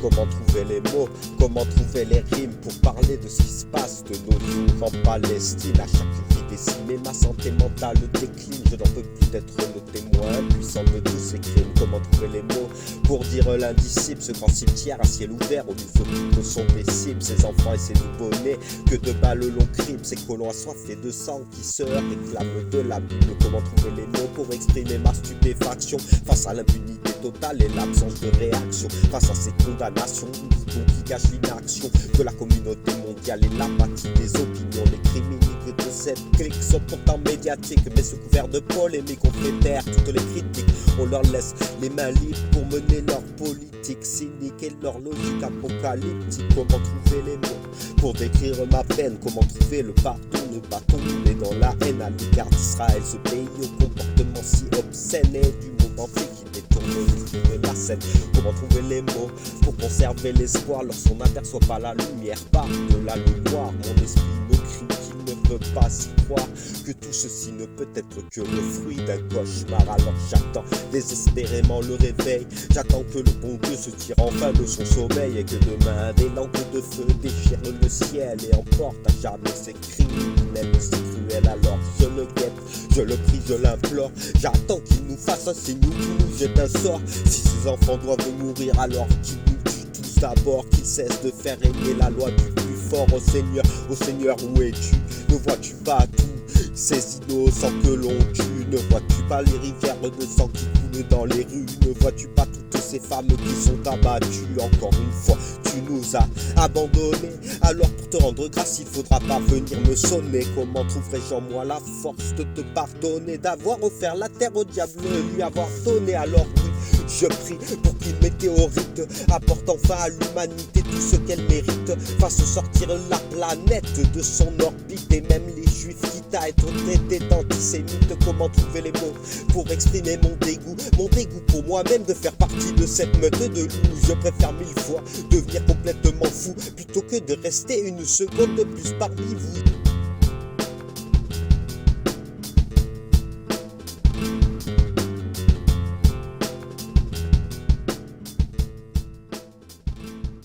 Comment trouver les mots, comment trouver les rimes pour parler de ce qui se passe de nos jours en Palestine. À chaque vie décimée, ma santé mentale décline. Je n'en peux plus d'être le témoin puissant de tous ces crimes. Comment trouver les mots pour dire l'indicible, ce grand cimetière à ciel ouvert où nous occupons son cibles, ces enfants et ces nouveau-nés que de balles l'on crime, ces colons assoiffés de sang qui se réclament de la Bible. Comment trouver les mots pour exprimer ma stupéfaction face à l'impunité totale et l'absence de réaction, face à ces condamnations qui gâchent l'inaction de la communauté mondiale et l'apathie des opinions. Les criminels de cette clique sont pourtant médiatiques, mais sous couvert de polémiques on fait taire toutes les critiques. On leur laisse les mains libres pour mener leur politique cynique et leur logique apocalyptique. Comment trouver les mots pour décrire ma peine? Comment trouver le pardon? Ne pas tomber dans la haine à l'égard d'Israël, ce pays au comportement si obscène et du monde entier qui détourne de la scène. Comment trouver les mots pour conserver l'espoir lorsqu'on n'aperçoit pas la lumière par de la lumière? Mon esprit me crie qu'il ne veut pas s'y croire, que tout ceci ne peut être que le fruit d'un cauchemar. Alors j'attends désespérément le réveil, j'attends que le bon Dieu se tire enfin de son sommeil et que demain des langues de feu déchirent le ciel et emportent à jamais ces criminels si cruels. Alors je le guette, je le prie, je l'implore, j'attends qu'il nous fasse un signe ou qu'il nous jette un sort. Si ces enfants doivent mourir, alors qu'il nous tue tous d'abord, qu'il cesse de faire régner la loi du plus fort. Ô Seigneur, où es-tu? Ne vois-tu pas tous ces innocents que l'on tue? Ne vois-tu pas les rivières de sang qui coulent dans les rues? Ne vois-tu pas toutes ces femmes qui sont abattues? Encore une fois, tu nous as abandonnés. Alors pour te rendre grâce, il faudra pas venir me sonner. Comment trouverai-je en moi la force de te pardonner, d'avoir offert la terre au diable, lui avoir donné? Alors oui, je prie pour qu'il météorite apporte enfin à l'humanité tout ce qu'elle mérite, fasse sortir la planète de son orbite et même les juifs quitte à être traités d'antisémites. Comment trouver les mots pour exprimer mon dégoût pour moi-même de faire partie de cette meute de loups? Je préfère 1000 fois devenir complètement fou plutôt que de rester une seconde de plus parmi vous.